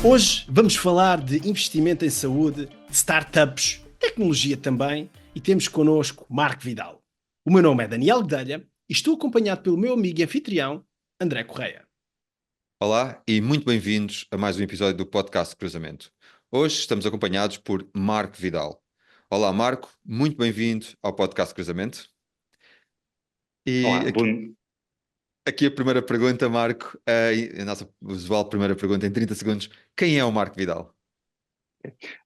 Hoje vamos falar de investimento em saúde, de startups, tecnologia também, e temos connosco Marco Vidal. O meu nome é Daniel Guedelha e estou acompanhado pelo meu amigo e anfitrião, André Correia. Olá e muito bem-vindos a mais um episódio do podcast Cruzamento. Hoje estamos acompanhados por Marco Vidal. Olá, Marco, muito bem-vindo ao podcast Cruzamento. E Olá, aqui a primeira pergunta, Marco, a nossa usual primeira pergunta em 30 segundos. Quem é o Marco Vidal?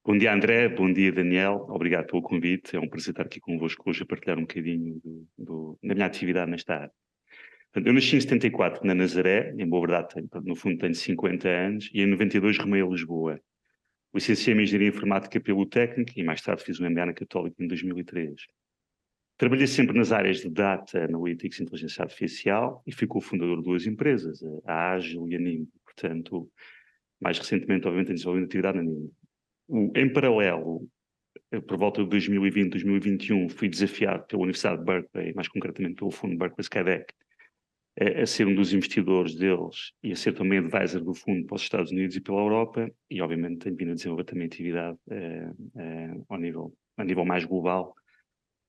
bom dia, André, bom dia, Daniel, obrigado pelo convite, é um prazer estar aqui convosco hoje a partilhar um bocadinho da minha atividade nesta área. Portanto, eu nasci em 74 na Nazaré, em boa verdade, no fundo tenho 50 anos, e em 92 remei a Lisboa. Licenciei-me em Engenharia Informática pelo Técnico e mais tarde fiz um MBA na Católica em 2003. Trabalhei sempre nas áreas de Data, Analytics e Inteligência Artificial e fui cofundador de duas empresas, a Ágil e a Nimbo. Portanto, mais recentemente, obviamente, desenvolvendo atividade na Nimbo. Em paralelo, por volta de 2020, 2021, fui desafiado pela Universidade de Berkeley, mais concretamente pelo fundo Berkeley Skydeck, a ser um dos investidores deles e a ser também advisor do fundo para os Estados Unidos e pela Europa, e obviamente tenho vindo a desenvolver também atividade a nível mais global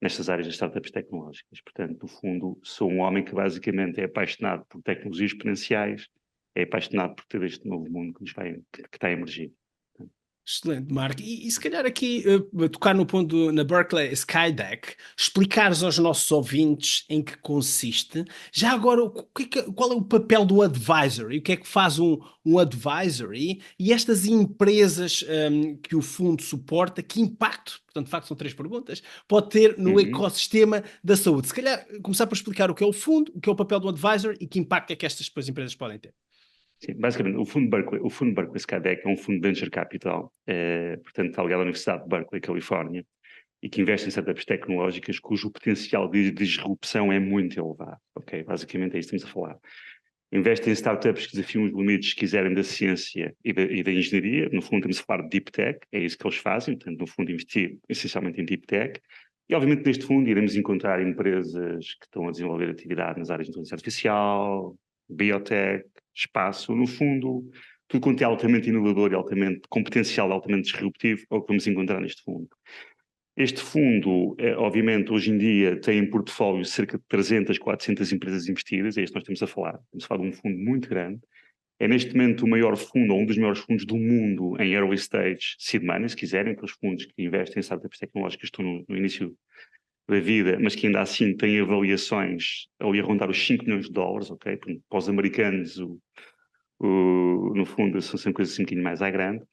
nestas áreas das startups tecnológicas. Portanto, no fundo, sou um homem que basicamente é apaixonado por tecnologias exponenciais, é apaixonado por ter este novo mundo que está a emergir. Excelente, Marco. E se calhar aqui tocar no ponto na Berkeley Skydeck, explicares aos nossos ouvintes em que consiste. Já agora, qual é o papel do advisory? O que é que faz um advisory? E estas empresas que o fundo suporta, que impacto, portanto, de facto são três perguntas, pode ter no ecossistema da saúde? Se calhar começar por explicar o que é o fundo, o que é o papel do advisory e que impacto é que estas empresas podem ter. Sim, basicamente, o fundo Berkeley Skydeck é um fundo de venture capital, portanto, está ligado à Universidade de Berkeley, Califórnia, e que investe em startups tecnológicas cujo potencial de disrupção é muito elevado. Ok, basicamente é isso que estamos a falar. Investe em startups que desafiam os limites, se quiserem, da ciência e da engenharia. No fundo, estamos a falar de deep tech, é isso que eles fazem, portanto, no fundo, investir essencialmente em deep tech. E, obviamente, neste fundo, iremos encontrar empresas que estão a desenvolver atividade nas áreas de inteligência artificial, biotech, espaço, no fundo, tudo quanto é altamente inovador e com potencial altamente disruptivo, é o que vamos encontrar neste fundo. Este fundo, obviamente, hoje em dia tem em portfólio cerca de 300, 400 empresas investidas, é isto que nós estamos a falar. Estamos a falar de um fundo muito grande. É neste momento o maior fundo, ou um dos maiores fundos do mundo em early stage seed money, se quiserem, aqueles fundos que investem em startups tecnológicas que estão no início da vida, mas que ainda assim têm avaliações ali a rondar os 5 milhões de dólares, ok? Para os americanos, no fundo, são sempre coisas assim um bocadinho mais à grande.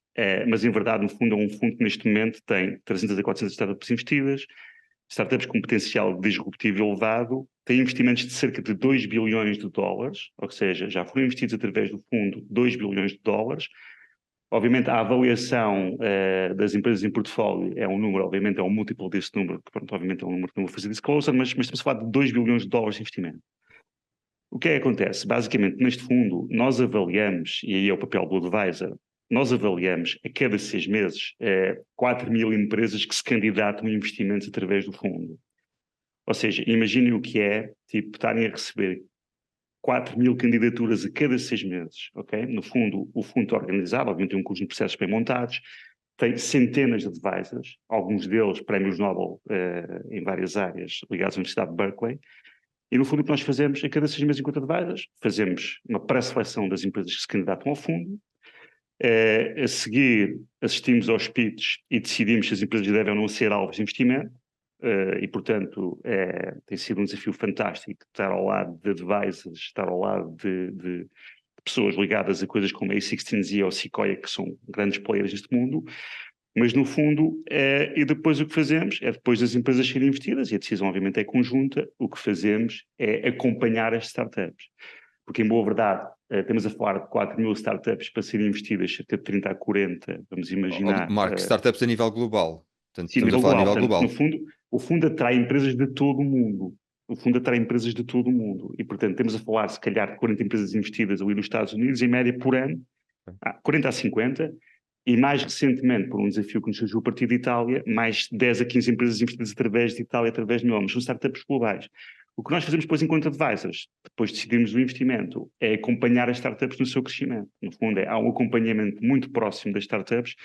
Mas, em verdade, no fundo, é um fundo que neste momento tem 300 a 400 startups investidas, startups com potencial disruptivo elevado, tem investimentos de cerca de 2 bilhões de dólares, ou seja, já foram investidos através do fundo 2 bilhões de dólares. Obviamente, a avaliação das empresas em portfólio é um número, obviamente, é um múltiplo desse número, que, pronto, obviamente, é um número que não vou fazer disclosure, mas estamos a falar de 2 bilhões de dólares de investimento. O que é que acontece? Basicamente, neste fundo, nós avaliamos, e aí é o papel do advisor, nós avaliamos a cada 6 meses 4 mil empresas que se candidatam a investimentos através do fundo. Ou seja, imaginem o que é, tipo, estarem a receber 4 mil candidaturas a cada 6 meses, ok? No fundo, o fundo é organizado, obviamente tem um conjunto de processos bem montados, tem centenas de advisors, alguns deles prémios Nobel em várias áreas ligados à Universidade de Berkeley. E, no fundo, o que nós fazemos, a cada 6 meses, enquanto advisors, fazemos uma pré-seleção das empresas que se candidatam ao fundo. A seguir, assistimos aos pitches e decidimos se as empresas devem ou não ser alvos de investimento. E, portanto, tem sido um desafio fantástico estar ao lado de advisors, estar ao lado de pessoas ligadas a coisas como a A16Z ou a Sequoia, que são grandes players neste mundo. Mas, no fundo, e depois o que fazemos é, depois das empresas serem investidas, e a decisão obviamente é conjunta, o que fazemos é acompanhar as startups. Porque, em boa verdade, estamos a falar de 4 mil startups para serem investidas, cerca de 30 a 40, vamos imaginar. Marco, startups a nível global. Portanto, Sim, estamos a nível falar a global. nível Portanto, global. no fundo, o fundo atrai empresas de todo o mundo. O fundo atrai empresas de todo o mundo. E, portanto, temos a falar, se calhar, de 40 empresas investidas ali nos Estados Unidos, em média, por ano, 40 a 50, e mais recentemente, por um desafio que nos surgiu a partir de Itália, mais 10 a 15 empresas investidas através de Itália, através de nomes. São startups globais. O que nós fazemos depois enquanto advisors, depois de decidirmos o investimento, é acompanhar as startups no seu crescimento. No fundo, há um acompanhamento muito próximo das startups.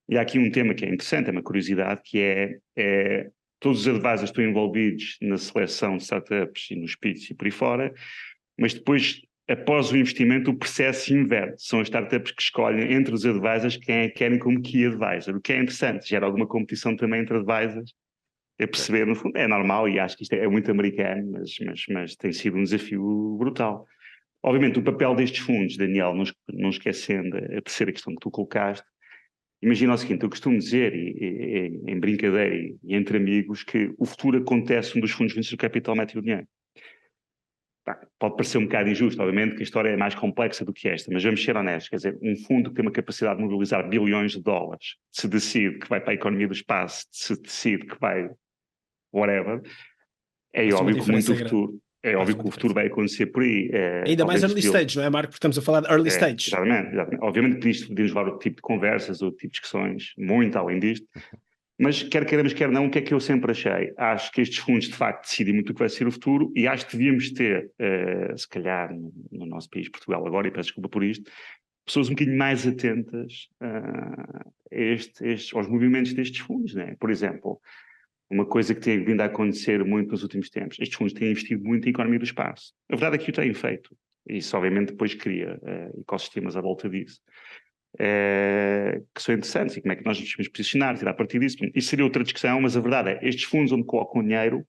E há aqui um tema que é interessante, é uma curiosidade, que é todos os advisors estão envolvidos na seleção de startups e nos pitches e por aí fora, mas depois, após o investimento, o processo se inverte. São as startups que escolhem entre os advisors quem é que querem como key advisor, o que é interessante, gera alguma competição também entre advisors. É perceber, no fundo, é normal e acho que isto é muito americano, mas tem sido um desafio brutal. Obviamente, o papel destes fundos, Daniel, não esquecendo a terceira questão que tu colocaste, imagina o seguinte, eu costumo dizer, em brincadeira e entre amigos, que o futuro acontece onde os fundos de venture capital metem o dinheiro. Pode parecer um bocado injusto, obviamente, que a história é mais complexa do que esta, mas vamos ser honestos, quer dizer, um fundo que tem uma capacidade de mobilizar bilhões de dólares, se decide que vai para a economia do espaço, se decide que vai whatever, é Faz uma óbvio que muito diferença o grande. futuro, é Faz óbvio uma que o futuro diferença. vai acontecer por aí. Ainda mais early stage, não é, Marco? Porque estamos a falar de early stage. Exatamente. Obviamente que isto podemos levar outro tipo de conversas, outro tipo de discussões, muito além disto, mas quer queiramos, quer não, o que é que eu sempre achei? Acho que estes fundos, de facto, decidem muito o que vai ser o futuro e acho que devíamos ter, se calhar, no nosso país, Portugal agora, e peço desculpa por isto, pessoas um bocadinho mais atentas aos movimentos destes fundos, né? Por exemplo, uma coisa que tem vindo a acontecer muito nos últimos tempos, estes fundos têm investido muito em economia do espaço. A verdade é que o têm feito. Isso, obviamente, depois cria ecossistemas à volta disso. Que são interessantes e como é que nós nos podemos posicionar, tirar partido disso. Isso seria outra discussão, mas a verdade é estes fundos onde colocam dinheiro,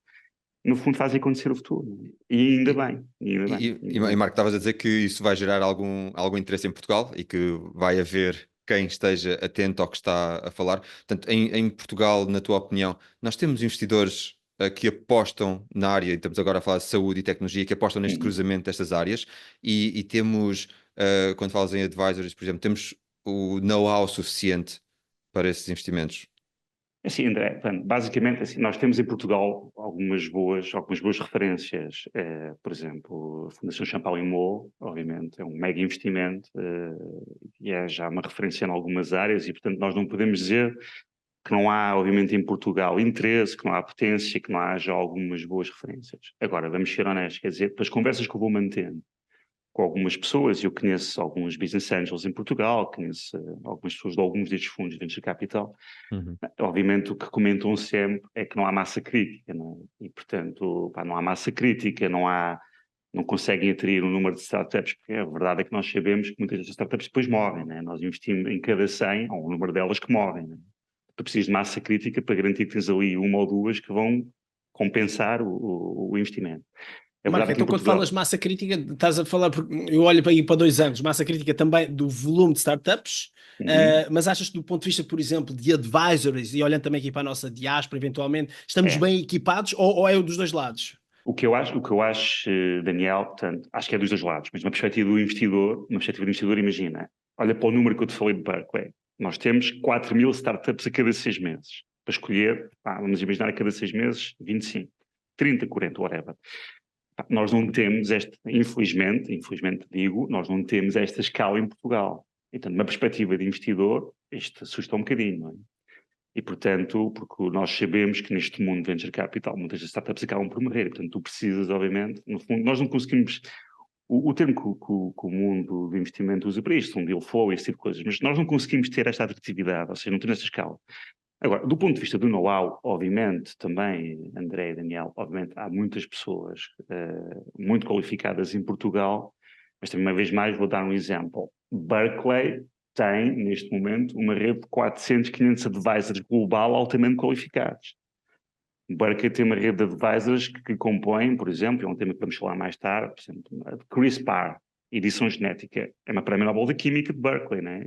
no fundo fazem acontecer o futuro. E ainda bem. E Marco, estavas a dizer que isso vai gerar algum interesse em Portugal e que vai haver quem esteja atento ao que está a falar. Portanto, em Portugal, na tua opinião, nós temos investidores que apostam na área, e estamos agora a falar de saúde e tecnologia, que apostam neste cruzamento destas áreas e temos, quando falas em advisories, por exemplo, temos o know-how suficiente para esses investimentos. Assim, André, portanto, basicamente, assim, nós temos em Portugal algumas boas referências. Por exemplo, a Fundação Champalimau, obviamente, é um mega investimento e é já uma referência em algumas áreas e, portanto, nós não podemos dizer que não há, obviamente, em Portugal interesse, que não há potência, que não haja algumas boas referências. Agora, vamos ser honestos, quer dizer, das conversas que eu vou mantendo com algumas pessoas, eu conheço alguns business angels em Portugal, conheço algumas pessoas de alguns destes fundos de venture capital. Obviamente o que comentam sempre é que não há massa crítica, não é? E portanto, não há massa crítica, não conseguem atrair um número de startups, porque a verdade é que nós sabemos que muitas destas startups depois morrem, né? Nós investimos em cada 100, há um número delas que morrem, né? Tu precisas de massa crítica para garantir que tens ali uma ou duas que vão compensar o investimento. Marco, então quando falas massa crítica, estás a falar, porque eu olho para aí para 2 anos, massa crítica também do volume de startups, mas achas que do ponto de vista, por exemplo, de advisories, e olhando também aqui para a nossa diáspora, eventualmente, estamos bem equipados ou é dos dois lados? O que eu acho, Daniel, portanto, acho que é dos dois lados, mas uma perspectiva do investidor, imagina, olha para o número que eu te falei de Berkeley, nós temos 4.000 startups a cada 6 meses, para escolher, vamos imaginar a cada 6 meses, 25, 30, 40, whatever. Nós não temos infelizmente digo, nós não temos esta escala em Portugal. Então, numa perspectiva de investidor, isto assusta um bocadinho, não é? E, portanto, porque nós sabemos que neste mundo de venture capital, muitas das startups acabam por morrer. E, portanto, tu precisas, obviamente, no fundo, nós não conseguimos... O termo que o mundo do investimento usa para isto, um deal flow, esse tipo de coisas, mas nós não conseguimos ter esta atratividade, ou seja, não temos esta escala. Agora, do ponto de vista do know-how, obviamente, também, André e Daniel, obviamente, há muitas pessoas muito qualificadas em Portugal, mas também, uma vez mais, vou dar um exemplo. Berkeley tem, neste momento, uma rede de 400, 500 advisors global altamente qualificados. Berkeley tem uma rede de advisors que compõem, por exemplo, é um tema que vamos falar mais tarde, por exemplo, a CRISPR, edição genética, é uma prémio Nobel da Química de Berkeley, não é?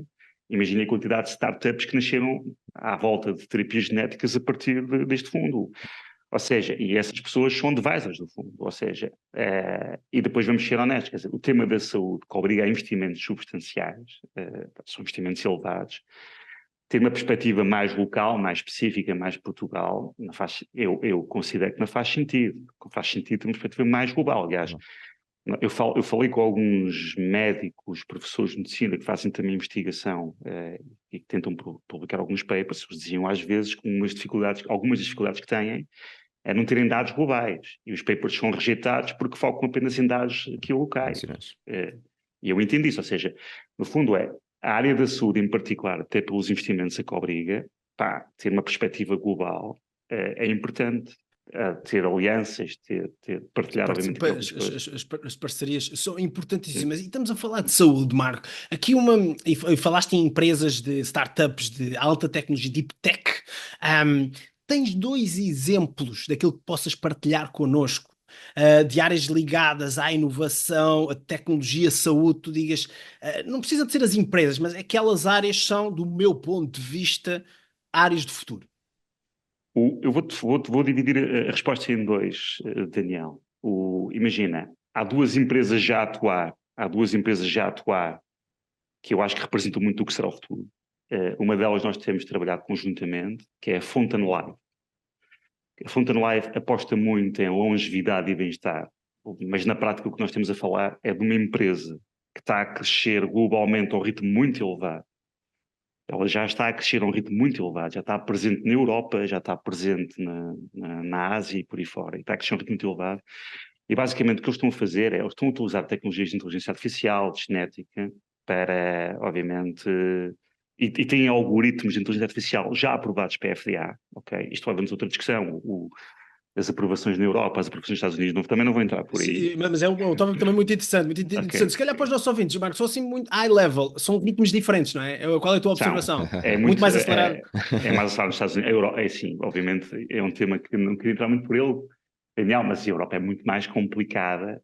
Imagine a quantidade de startups que nasceram à volta de terapias genéticas a partir deste fundo. Ou seja, e essas pessoas são advisors do fundo. Ou seja, e depois vamos ser honestos, quer dizer, o tema da saúde, que obriga a investimentos substanciais, são investimentos elevados, ter uma perspectiva mais local, mais específica, mais Portugal, eu considero que não faz sentido. Faz sentido ter uma perspectiva mais global. Aliás, eu falei com alguns médicos, professores de medicina que fazem também investigação e que tentam publicar alguns papers, eles diziam às vezes com algumas dificuldades que têm é não terem dados globais. E os papers são rejeitados porque focam apenas em dados aqui locais. E eu entendo isso, ou seja, no fundo a área da saúde em particular, até pelos investimentos a que obriga, ter uma perspectiva global é importante. Ter alianças, partilhar, obviamente, as parcerias são importantíssimas. E estamos a falar de saúde, Marco. Aqui e falaste em empresas de startups de alta tecnologia, deep tech. Tens 2 exemplos daquilo que possas partilhar connosco, de áreas ligadas à inovação, à tecnologia, à saúde, tu digas, não precisa de ser as empresas, mas aquelas áreas são, do meu ponto de vista, áreas de futuro. Eu vou dividir a resposta em 2, Daniel. Imagina, há duas empresas já a atuar que eu acho que representam muito o que será o futuro. Uma delas nós temos trabalhado conjuntamente, que é a Fountain Life. A Fountain Life aposta muito em longevidade e bem-estar, mas na prática o que nós temos a falar é de uma empresa que está a crescer globalmente a um ritmo muito elevado. Ela já está a crescer a um ritmo muito elevado, já está presente na Europa, já está presente na Ásia e por aí fora, e está a crescer a um ritmo muito elevado. E basicamente o que eles estão a fazer eles estão a utilizar tecnologias de inteligência artificial, de genética, para, obviamente, e têm algoritmos de inteligência artificial já aprovados para a FDA, ok? Isto leva-nos a outra discussão, as aprovações na Europa, as aprovações nos Estados Unidos, também não vou entrar por aí. Sim, mas é um tópico também muito interessante, muito interessante. Okay. Se calhar para os nossos ouvintes, Marcos, são assim muito high level, são ritmos diferentes, não é? Qual é a tua observação? Muito mais acelerado. É mais acelerado nos Estados Unidos. É sim, obviamente, é um tema que não queria entrar muito por ele, Daniel, mas a Europa é muito mais complicada.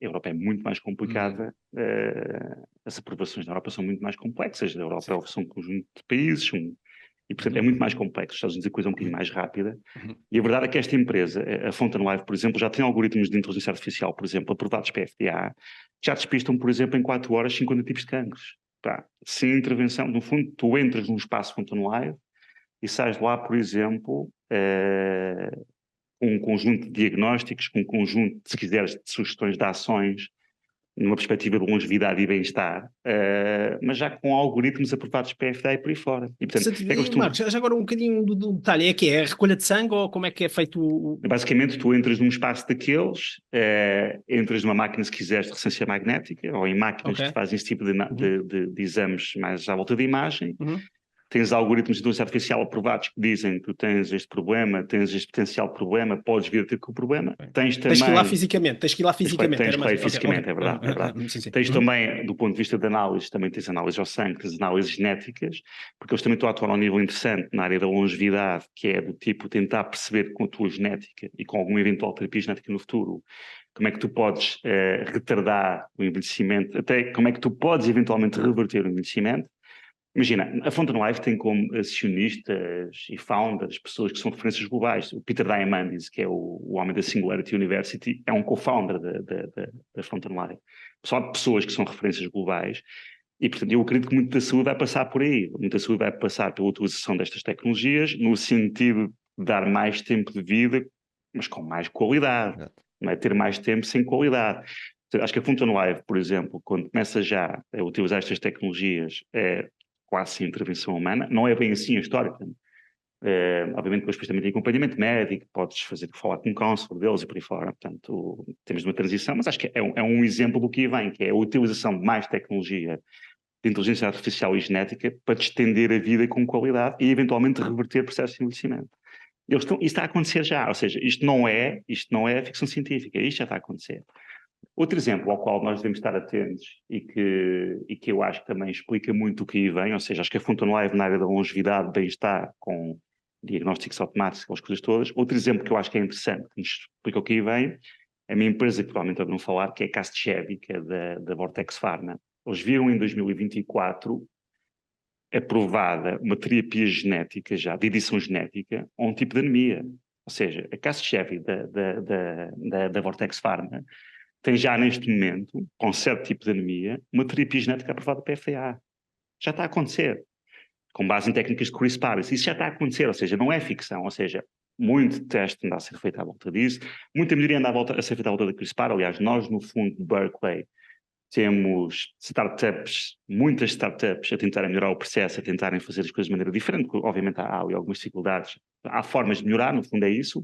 As aprovações da Europa são muito mais complexas. A Europa são um conjunto de países, e portanto é muito mais complexo. Os Estados Unidos a coisa é um bocadinho mais rápida. E a verdade é que esta empresa, a Fountain Life, por exemplo, já tem algoritmos de inteligência artificial, por exemplo, aprovados para a FDA, que já despistam, por exemplo, em 4 horas 50 tipos de cancros. Sem intervenção, no fundo, tu entras num espaço Fountain Life e sais de lá, por exemplo, com um conjunto de diagnósticos, com um conjunto, se quiseres, de sugestões de ações, numa perspectiva de longevidade e bem-estar, mas já com algoritmos aprovados para a FDA e por aí fora. E, portanto, Marcos, já agora um bocadinho do detalhe, é a recolha de sangue ou como é que é feito o... Basicamente, tu entras num espaço daqueles, entras numa máquina, se quiseres, de ressonância magnética, ou em máquinas que fazem esse tipo de exames mais à volta da imagem. Tens algoritmos de inteligência artificial aprovados que dizem que tu tens este problema, tens este potencial problema, podes vir a ter com o problema. Tens que ir lá fisicamente. Tens que ir lá fisicamente. É verdade. Sim. Tens também, do ponto de vista de análise, também tens análises ao sangue, tens análises genéticas, porque eles também estão a atuar a um nível interessante na área da longevidade, que é do tipo tentar perceber com a tua genética e com alguma eventual terapia genética no futuro, como é que tu podes retardar o envelhecimento, até como é que tu podes eventualmente reverter o envelhecimento. Imagina, a Fountain Life tem como acionistas e founders pessoas que são referências globais. O Peter Diamandis, que é o homem da Singularity University, é um co-founder da Fountain Life. São pessoas que são referências globais e, portanto, eu acredito que muito da saúde vai passar por aí. Muita saúde vai passar pela utilização destas tecnologias no sentido de dar mais tempo de vida, mas com mais qualidade. Não é ter mais tempo sem qualidade. Acho que a Fountain Life, por exemplo, quando começa já a utilizar estas tecnologias, quase sem intervenção humana, não é bem assim a história. Obviamente depois também tem acompanhamento médico, podes falar com um counselor deles e por aí fora, portanto temos uma transição, mas acho que é um exemplo do que vem, que é a utilização de mais tecnologia de inteligência artificial e genética para te estender a vida com qualidade e eventualmente reverter processos de envelhecimento. Isso está a acontecer já, ou seja, isto não é ficção científica, isto já está a acontecer. Outro exemplo ao qual nós devemos estar atentos e que eu acho que também explica muito o que aí vem, ou seja, acho que a Fountain Life na área da longevidade, bem-estar, com diagnósticos automáticos, aquelas coisas todas. Outro exemplo que eu acho que é interessante, que nos explica o que aí vem, é a minha empresa que provavelmente ouviram falar, que é a Casgevy, que é da Vortex Pharma. Eles viram em 2024 aprovada uma terapia genética já, de edição genética, a um tipo de anemia. Ou seja, a Casgevy da Vortex Pharma tem já neste momento, com certo tipo de anemia, uma terapia genética aprovada pela FDA. Já está a acontecer. Com base em técnicas de CRISPR. Isso já está a acontecer, ou seja, não é ficção. Ou seja, muito teste anda a ser feito à volta disso. Muita melhoria anda a ser feita à volta da CRISPR. Aliás, nós, no fundo, de Berkeley, temos muitas startups a tentarem melhorar o processo, a tentarem fazer as coisas de maneira diferente, porque obviamente há ali algumas dificuldades. Há formas de melhorar, no fundo é isso.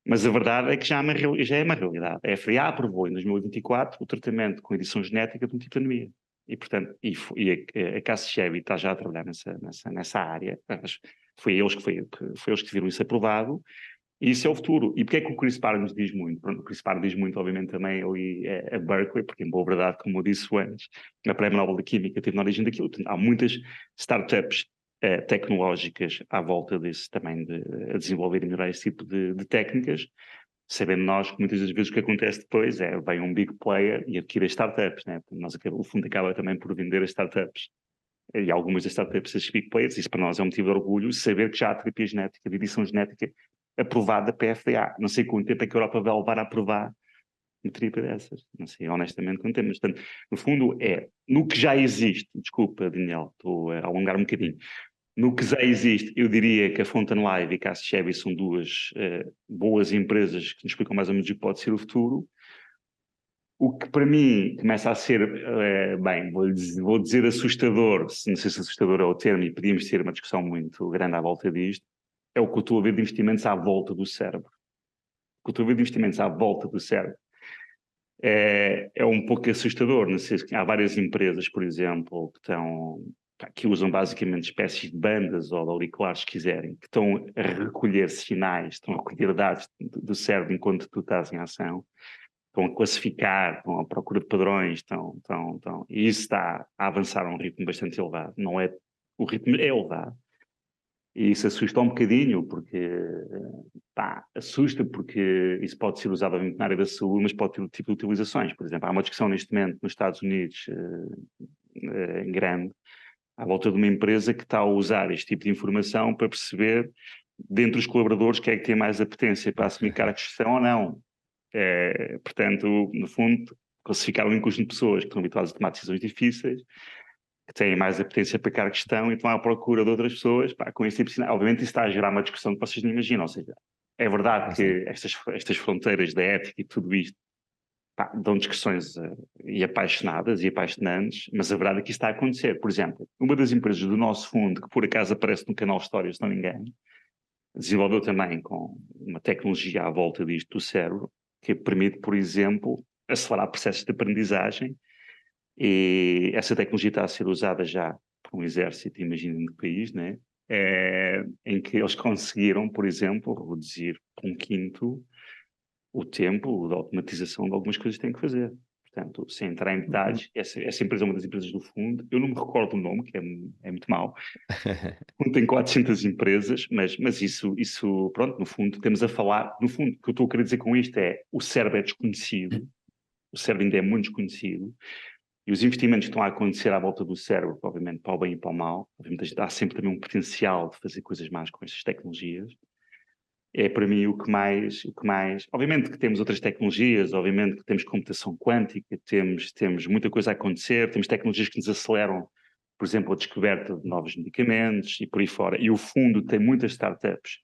Mas a verdade é que já é uma realidade. A FDA aprovou em 2024 o tratamento com edição genética de um tipo de anemia. E, portanto, a Cassie está já a trabalhar nessa área. Mas foi eles que viram isso aprovado. E isso é o futuro. E porque é que o Chris Parr nos diz muito? Pronto, o Chris Parr diz muito, obviamente, também ali a Berkeley, porque, em boa verdade, como eu disse antes, a Prémio Nobel de Química teve na origem daquilo. Há muitas startups tecnológicas à volta disso também, a desenvolver e melhorar esse tipo de técnicas, sabendo nós que muitas das vezes o que acontece depois vem um big player e adquire as startups, né? O fundo acaba também por vender as startups. E algumas das startups, esses big players, isso para nós é um motivo de orgulho, saber que já há terapia genética, de edição genética, aprovada pela FDA. Não sei quanto tempo é que a Europa vai levar a aprovar uma terapia dessas. Não sei, honestamente, quanto tempo. Mas, portanto, no fundo, no que já existe, desculpa, Daniel, estou a alongar um bocadinho, no que já existe, eu diria que a Fountain Live e a Cassie são duas boas empresas que nos explicam mais ou menos o que pode ser o futuro. O que para mim começa a ser, bem, vou dizer assustador, não sei se assustador é o termo, e podíamos ter uma discussão muito grande à volta disto, é o que eu estou a ver de investimentos à volta do cérebro. O que eu estou a ver de investimentos à volta do cérebro é um pouco assustador. Não sei, há várias empresas, por exemplo, que usam basicamente espécies de bandas ou de auriculares, se quiserem, que estão a recolher sinais, estão a recolher dados do cérebro enquanto tu estás em ação, estão a classificar, estão à procura de padrões, e isso está a avançar a um ritmo bastante elevado. Não é, o ritmo é elevado. E isso assusta um bocadinho, porque assusta porque isso pode ser usado obviamente na área da saúde, mas pode ter outro tipo de utilizações. Por exemplo, há uma discussão neste momento nos Estados Unidos, grande, à volta de uma empresa que está a usar este tipo de informação para perceber, dentre os colaboradores, quem é que tem mais apetência para assumir cargos de gestão ou não. Portanto, no fundo, classificar um conjunto de pessoas que estão habituadas a tomar decisões difíceis, que têm mais apetência para cargos de gestão e estão à procura de outras pessoas com esse tipo de sinal. Obviamente isso está a gerar uma discussão que vocês não imaginam, ou seja, é verdade que estas fronteiras da ética e tudo isto dão discussões e apaixonadas e apaixonantes, mas a verdade é que isso está a acontecer. Por exemplo, uma das empresas do nosso fundo, que por acaso aparece no canal Histórias, se não me engano, desenvolveu também com uma tecnologia à volta disto do cérebro, que permite, por exemplo, acelerar processos de aprendizagem, e essa tecnologia está a ser usada já por um exército, imaginem que país, né? Em que eles conseguiram, por exemplo, reduzir por 1/5 o tempo de automatização de algumas coisas que têm que fazer. Portanto, sem entrar em detalhes, essa empresa é uma das empresas do fundo, eu não me recordo o nome, que é muito mau. Tem 400 empresas, mas isso, pronto, no fundo, temos a falar, no fundo, o que eu estou a querer dizer com isto é, o cérebro é desconhecido, o cérebro ainda é muito desconhecido, e os investimentos que estão a acontecer à volta do cérebro, obviamente, para o bem e para o mal, obviamente, há sempre também um potencial de fazer coisas más com estas tecnologias. É para mim o que mais, obviamente que temos outras tecnologias, obviamente que temos computação quântica, temos muita coisa a acontecer, temos tecnologias que nos aceleram, por exemplo, a descoberta de novos medicamentos e por aí fora. E o fundo tem muitas startups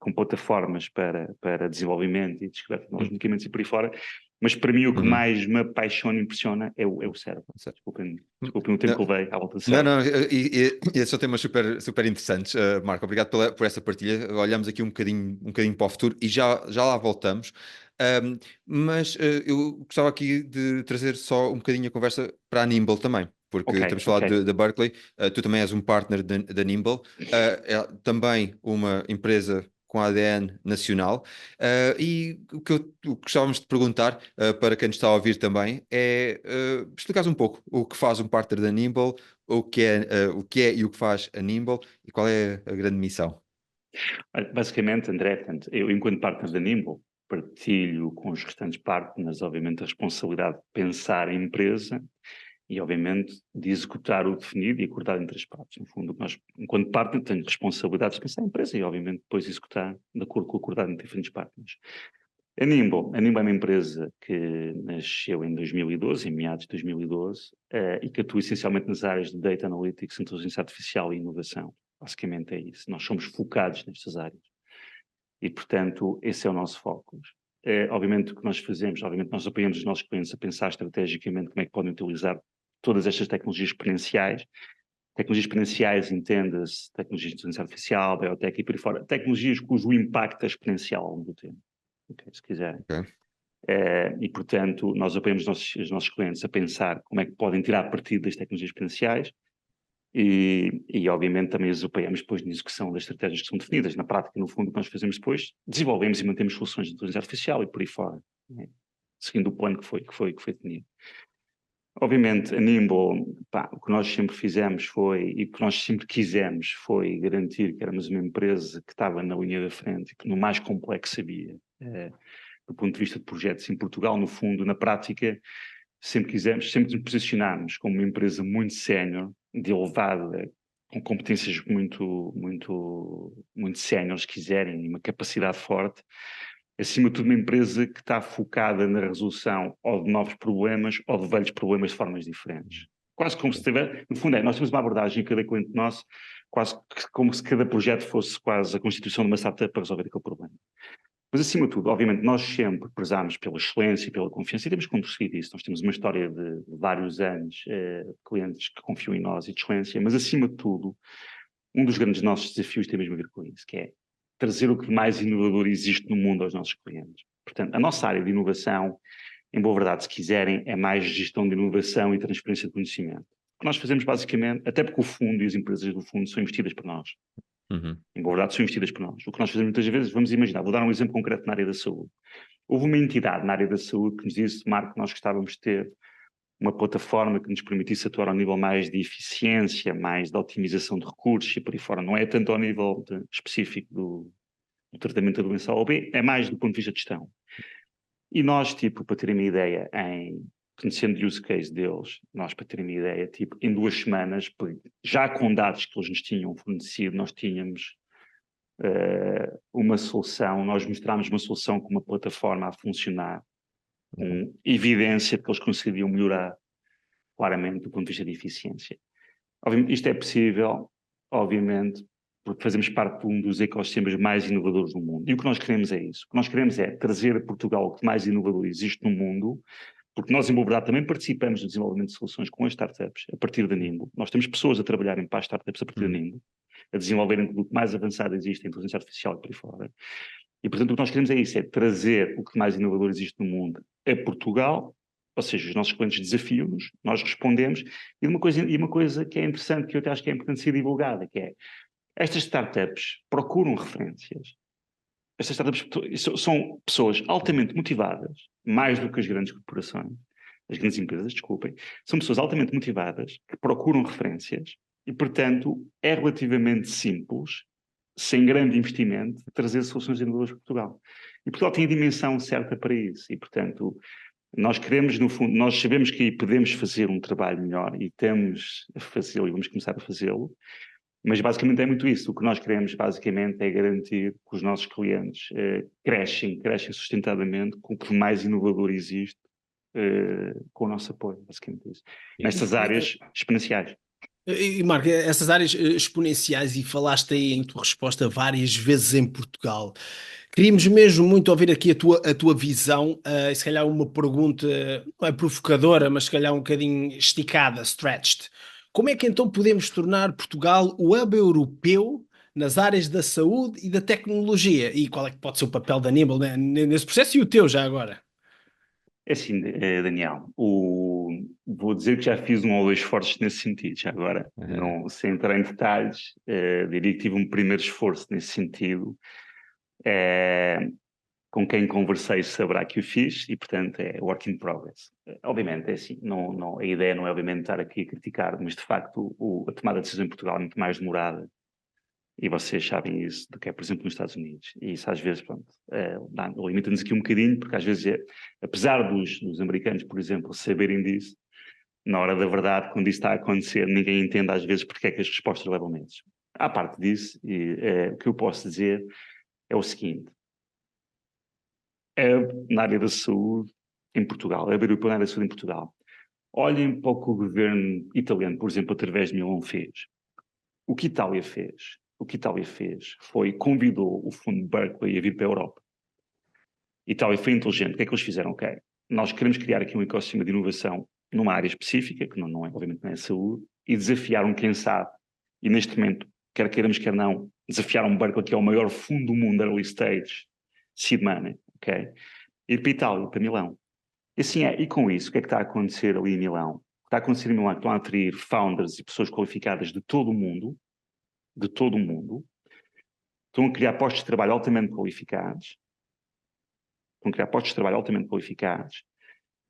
com plataformas para desenvolvimento e descoberta de novos medicamentos e por aí fora. Mas para mim o que mais me apaixona e impressiona é o cérebro. Desculpem o tempo que levei à volta do cérebro. Não, e são temas super, super interessantes, Marco. Obrigado por essa partilha. Olhamos aqui um bocadinho para o futuro e já lá voltamos. Mas eu gostava aqui de trazer só um bocadinho a conversa para a Nimble também, porque estamos a falar da Berkeley. Tu também és um partner da Nimble, é também uma empresa com ADN nacional. E o que gostávamos de perguntar para quem nos está a ouvir também é explicares um pouco o que faz um partner da Nimble, o que é e o que faz a Nimble e qual é a grande missão. Basicamente, André, portanto, eu, enquanto partner da Nimble, partilho com os restantes partners, obviamente, a responsabilidade de pensar a empresa e, obviamente, de executar o definido e acordado entre as partes. No fundo, nós, enquanto partner, temos responsabilidade de pensar a empresa e, obviamente, depois executar de acordo com o acordado entre diferentes partners. A Nimble é uma empresa que nasceu em 2012, em meados de 2012, e que atua essencialmente nas áreas de Data Analytics, Inteligência Artificial e Inovação. Basicamente é isso. Nós somos focados nestas áreas. E, portanto, esse é o nosso foco. Obviamente o que nós fazemos, obviamente nós apoiamos os nossos clientes a pensar estrategicamente como é que podem utilizar todas estas tecnologias exponenciais. Tecnologias exponenciais, entenda-se, tecnologias de inteligência artificial, biotech e por aí fora. Tecnologias cujo impacto é exponencial ao longo do tempo. okay, se quiserem. Ok. E, portanto, nós apoiamos os nossos clientes a pensar como é que podem tirar partido das tecnologias exponenciais e obviamente, também os apoiamos depois na execução das estratégias que são definidas. Na prática, no fundo, o que nós fazemos depois, desenvolvemos e mantemos soluções de inteligência artificial e por aí fora, né? Seguindo o plano que foi definido. Obviamente, a Nimble, o que nós sempre fizemos foi, e o que nós sempre quisemos foi garantir que éramos uma empresa que estava na linha da frente e que no mais complexo sabia, do ponto de vista de projetos em Portugal, no fundo, na prática, sempre nos posicionámos como uma empresa muito sénior, de elevada, com competências muito séniores, se quiserem, e uma capacidade forte, acima de tudo uma empresa que está focada na resolução ou de novos problemas ou de velhos problemas de formas diferentes. Quase como se tiver, no fundo nós temos uma abordagem em cada cliente nosso, quase como se cada projeto fosse quase a constituição de uma startup para resolver aquele problema. Mas, acima de tudo, obviamente, nós sempre prezamos pela excelência e pela confiança e temos conseguido isso. Nós temos uma história de vários anos de clientes que confiam em nós e de excelência, mas, acima de tudo, um dos grandes nossos desafios tem mesmo a ver com isso, que é trazer o que mais inovador existe no mundo aos nossos clientes. Portanto, a nossa área de inovação, em boa verdade, se quiserem, é mais gestão de inovação e transferência de conhecimento. O que nós fazemos, basicamente, até porque o fundo e as empresas do fundo são investidas por nós. Em boa verdade, são investidas por nós. O que nós fazemos muitas vezes, vamos imaginar, vou dar um exemplo concreto na área da saúde. Houve uma entidade na área da saúde que nos disse, Marco, nós gostávamos de ter uma plataforma que nos permitisse atuar ao nível mais de eficiência, mais de otimização de recursos e por aí fora. Não é tanto ao nível específico do tratamento da doença A ou B, é mais do ponto de vista de gestão. E nós, para terem uma ideia, conhecendo o use case deles, nós, para terem uma ideia, em 2 semanas, já com dados que eles nos tinham fornecido, nós tínhamos uma solução, nós mostrámos uma solução com uma plataforma a funcionar, com evidência de que eles conseguiriam melhorar claramente do ponto de vista de eficiência. Obviamente, isto é possível, obviamente, porque fazemos parte de um dos ecossistemas mais inovadores do mundo. E o que nós queremos é isso. O que nós queremos é trazer a Portugal o que mais inovador existe no mundo, porque nós, em boa verdade, também participamos no desenvolvimento de soluções com as startups, a partir da Nimble. Nós temos pessoas a trabalharem para as startups a partir da Nimble, a desenvolverem o que mais avançado existe em inteligência artificial e por aí fora. E, portanto, o que nós queremos é isso, é trazer o que mais inovador existe no mundo a Portugal, ou seja, os nossos clientes desafiam-nos, nós respondemos, e uma coisa que é interessante, que eu até acho que é importante ser divulgada, que é, estas startups procuram referências. Estas startups são pessoas altamente motivadas, mais do que as grandes corporações, as grandes empresas, desculpem, são pessoas altamente motivadas que procuram referências e, portanto, é relativamente simples, sem grande investimento, trazer soluções inovadoras para Portugal. E Portugal tem a dimensão certa para isso e, portanto, nós queremos, no fundo, nós sabemos que podemos fazer um trabalho melhor e estamos a fazê-lo e vamos começar a fazê-lo, mas basicamente é muito isso. O que nós queremos basicamente é garantir que os nossos clientes crescem sustentadamente com o que mais inovador existe com o nosso apoio, basicamente isso. Nestas áreas exponenciais. E Marco, essas áreas exponenciais, e falaste aí em tua resposta várias vezes em Portugal. Queríamos mesmo muito ouvir aqui a tua visão, e se calhar uma pergunta, não é provocadora, mas se calhar um bocadinho esticada, stretched. Como é que então podemos tornar Portugal o hub europeu nas áreas da saúde e da tecnologia? E qual é que pode ser o papel da Nimble, né, nesse processo e o teu já agora? É assim, Daniel, vou dizer que já fiz 1 ou 2 esforços nesse sentido, já agora, não, sem entrar em detalhes, diria que tive um primeiro esforço nesse sentido, com quem conversei saberá que o fiz e, portanto, é work in progress. Obviamente, é assim, a ideia não é obviamente estar aqui a criticar, mas de facto a tomada de decisão em Portugal é muito mais demorada e vocês sabem isso do que é, por exemplo, nos Estados Unidos. E isso às vezes, pronto, limita-nos aqui um bocadinho, porque às vezes, apesar dos americanos, por exemplo, saberem disso, na hora da verdade, quando isso está a acontecer, ninguém entende às vezes porque é que as respostas levam meses. À parte disso, o que eu posso dizer é o seguinte: na área da saúde em Portugal, a europeu na área da saúde em Portugal. Olhem para o que o governo italiano, por exemplo, através de Milão fez. O que Itália fez? O que Itália fez foi convidou o fundo Berkeley a vir para a Europa. Itália foi inteligente. O que é que eles fizeram? Ok, nós queremos criar aqui um ecossistema de inovação numa área específica, que não é, obviamente não é a saúde, e desafiaram quem sabe, e neste momento, quer queiramos, quer não, desafiaram o Berkeley, que é o maior fundo do mundo, early stage, seed money, ok? Ir para a Itália, para Milão. E assim e com isso, o que é que está a acontecer ali em Milão? O que está a acontecer em Milão é que estão a atrair founders e pessoas qualificadas de todo o mundo, estão a criar postos de trabalho altamente qualificados,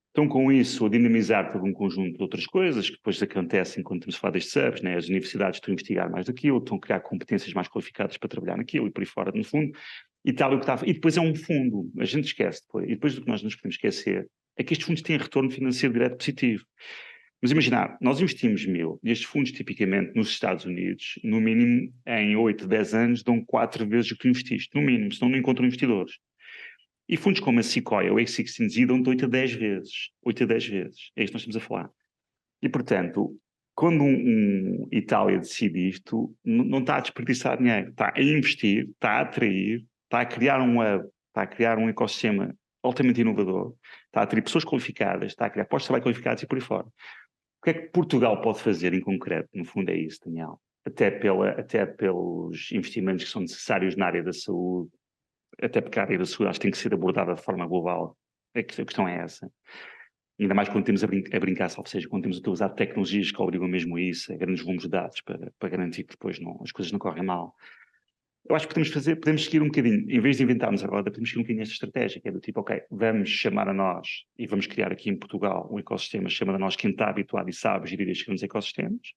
estão com isso a dinamizar todo um conjunto de outras coisas que depois acontecem quando estamos a falar destes hubs, né? As universidades estão a investigar mais daquilo, estão a criar competências mais qualificadas para trabalhar naquilo e por aí fora, no fundo, e tal, e depois é um fundo, a gente esquece depois, e depois do que nós nos podemos esquecer é que estes fundos têm retorno financeiro direto positivo. Mas imaginar, nós investimos 1.000, e estes fundos tipicamente nos Estados Unidos, no mínimo em 8, 10 anos, dão 4 vezes o que tu investiste, no mínimo, senão não encontram investidores. E fundos como a Sequoia ou a A16Z dão de 8 a 10 vezes. 8 a 10 vezes. É isto que nós estamos a falar. E, portanto, quando Itália decide isto, não está a desperdiçar dinheiro. Está a investir, está a atrair, está a criar um hub, está a criar um ecossistema altamente inovador, está a atrair pessoas qualificadas, está a criar postos de trabalho qualificados e por aí fora. O que é que Portugal pode fazer em concreto? No fundo é isso, Daniel. Até pelos investimentos que são necessários na área da saúde, até porque a área da saúde acho que tem que ser abordada de forma global. A questão é essa. Ainda mais quando temos a brincar, ou seja, quando temos a utilizar tecnologias que obrigam mesmo a isso, a grandes volumes de dados, para garantir que depois as coisas não correm mal. Eu acho que podemos seguir um bocadinho, em vez de inventarmos a roda, podemos seguir um bocadinho esta estratégia, que é do tipo, ok, vamos chamar a nós e vamos criar aqui em Portugal um ecossistema, chamando a nós quem está habituado e sabe gerir estes grandes ecossistemas.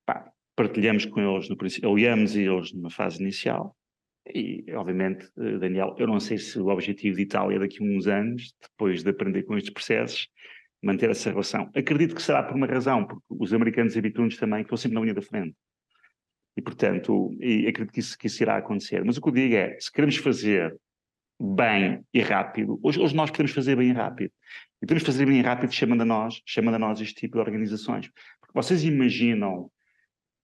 Pá, partilhamos com eles, aliamos eles numa fase inicial. E, obviamente, Daniel, eu não sei se o objetivo de Itália daqui a uns anos, depois de aprender com estes processos, manter essa relação. Acredito que será por uma razão, porque os americanos habituam-nos também que estão sempre na linha da frente. E, portanto, acredito que isso irá acontecer. Mas o que eu digo é, se queremos fazer bem e rápido, hoje nós podemos fazer bem e rápido. E podemos fazer bem e rápido chamando a nós este tipo de organizações. Porque vocês imaginam,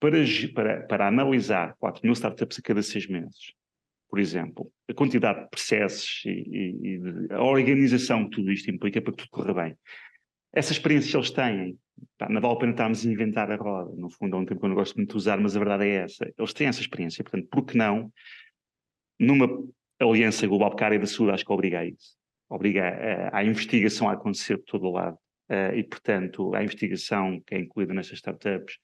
para analisar 4.000 startups a cada 6 meses, por exemplo, a quantidade de processos e a organização que tudo isto implica para que tudo corra bem. Essa experiência eles têm. Não vale a pena estarmos a inventar a roda. No fundo, é um termo que eu não gosto muito de usar, mas a verdade é essa. Eles têm essa experiência. Portanto, por que não, numa aliança global, porque a área da saúde acho que obriga a isso. Obriga a investigação a acontecer por todo o lado. E, portanto, a investigação que é incluída nestas startups,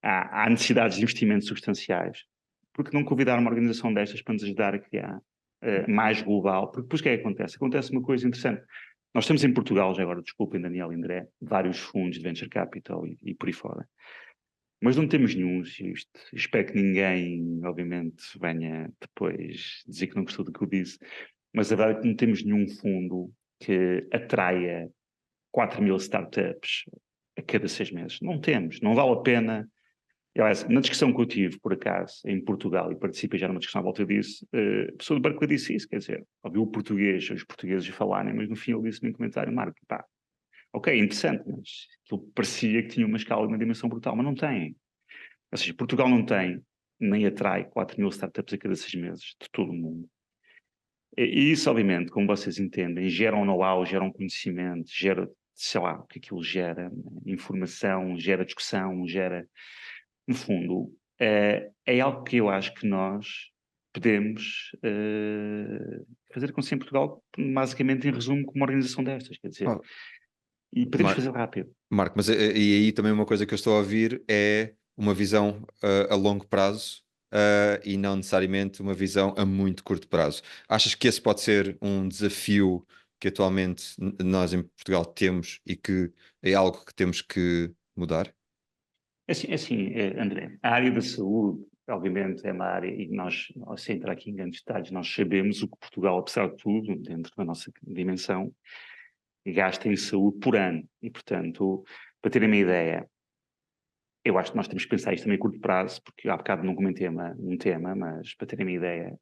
há necessidades de investimentos substanciais. Por que não convidar uma organização destas para nos ajudar a criar mais global? Porque depois o que é que acontece? Acontece uma coisa interessante. Nós temos em Portugal, já agora, desculpem, Daniel e André, vários fundos de venture capital e por aí fora. Mas não temos nenhum, espero que ninguém, obviamente, venha depois dizer que não gostou do que eu disse, mas a verdade é que não temos nenhum fundo que atraia 4.000 startups a cada 6 meses. Não temos, não vale a pena. Aliás, na discussão que eu tive, por acaso, em Portugal, e participei já numa discussão à volta disso, a pessoa do Berkeley disse isso, quer dizer, ouviu os portugueses falarem, mas no fim ele disse-me um comentário, Marco, pá, ok, interessante, mas aquilo parecia que tinha uma escala e uma dimensão brutal, mas não tem. Ou seja, Portugal não tem, nem atrai 4.000 startups a cada 6 meses, de todo o mundo. E isso, obviamente, como vocês entendem, gera um know-how, gera um conhecimento, gera, sei lá, o que aquilo gera, informação, gera discussão, gera... No fundo, é algo que eu acho que nós podemos fazer acontecer em Portugal, basicamente, em resumo, com uma organização destas, quer dizer, e podemos fazer rápido. Marco, mas e aí também uma coisa que eu estou a ouvir é uma visão a longo prazo e não necessariamente uma visão a muito curto prazo. Achas que esse pode ser um desafio que atualmente nós em Portugal temos e que é algo que temos que mudar? André, a área da saúde, obviamente, é uma área, e nós, sem entrar aqui em grandes detalhes, nós sabemos o que Portugal, apesar de tudo, dentro da nossa dimensão, gasta em saúde por ano. E, portanto, para terem uma ideia, eu acho que nós temos que pensar isto também a curto prazo, porque há bocado não comentei um tema, mas para terem uma ideia,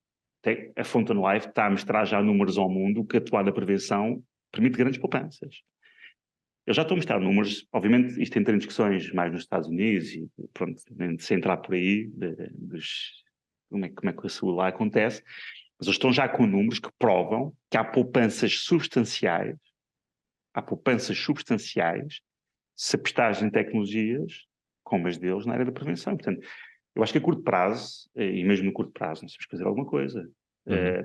a Fountain Life está a mostrar já números ao mundo que atuar na prevenção permite grandes poupanças. Eu já estou a mostrar números, obviamente isto entra em discussões mais nos Estados Unidos e pronto, sem entrar por aí, como é que a saúde lá acontece, mas eles estão já com números que provam que há poupanças substanciais se apostares em tecnologias como as deles na área da prevenção. Portanto, eu acho que a curto prazo, e mesmo no curto prazo, nós temos que fazer alguma coisa.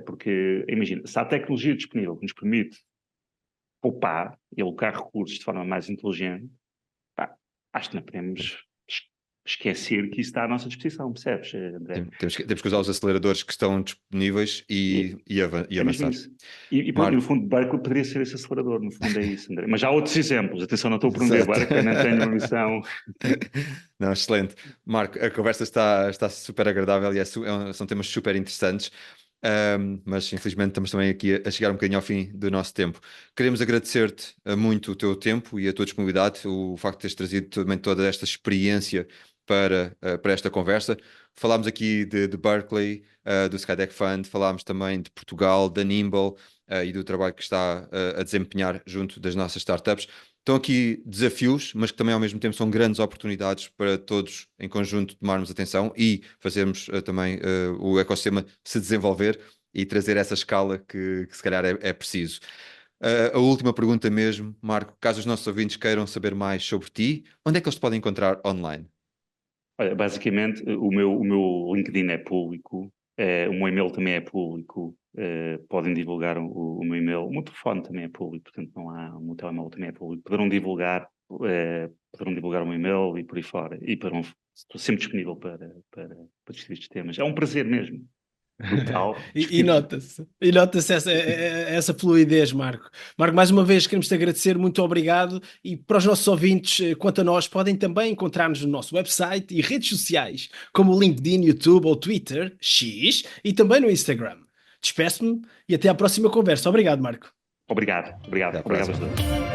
Porque, imagina, se há tecnologia disponível que nos permite poupar e alocar recursos de forma mais inteligente, pá, acho que não podemos esquecer que isso está à nossa disposição, percebes, André? Temos que usar os aceleradores que estão disponíveis e É mesmo avançar. isso. E pronto, Marco. no fundo, Berkeley poderia ser esse acelerador, no fundo é isso, André. Mas há outros exemplos, atenção, não estou a promover Exato. Berkeley, não tenho uma missão. Não, excelente. Marco, a conversa está super agradável e são temas super interessantes. Mas infelizmente estamos também aqui a chegar um bocadinho ao fim do nosso tempo. Queremos agradecer-te muito o teu tempo e a tua disponibilidade, o facto de teres trazido também toda esta experiência para esta conversa. Falámos aqui de Berkeley, do Skydeck Fund, falámos também de Portugal, da Nimble, e do trabalho que está a desempenhar junto das nossas startups. Estão aqui desafios, mas que também ao mesmo tempo são grandes oportunidades para todos em conjunto tomarmos atenção e fazermos também o ecossistema se desenvolver e trazer essa escala que se calhar é preciso. A última pergunta mesmo, Marco, caso os nossos ouvintes queiram saber mais sobre ti, onde é que eles te podem encontrar online? Olha, basicamente, o meu LinkedIn é público, o meu e-mail também é público, podem divulgar o meu e-mail, o meu telefone também é público, portanto o meu telemóvel também é público, poderão divulgar o meu e-mail e por aí fora, estou sempre disponível para discutir estes temas. É um prazer mesmo. Brutal. E nota-se essa fluidez, Marco. Marco, mais uma vez queremos te agradecer, muito obrigado. E para os nossos ouvintes, quanto a nós, podem também encontrar-nos no nosso website e redes sociais, como o LinkedIn, YouTube ou Twitter, X, e também no Instagram. Despeço-me e até à próxima conversa. Obrigado, Marco. Obrigado Até à aos próxima. dois.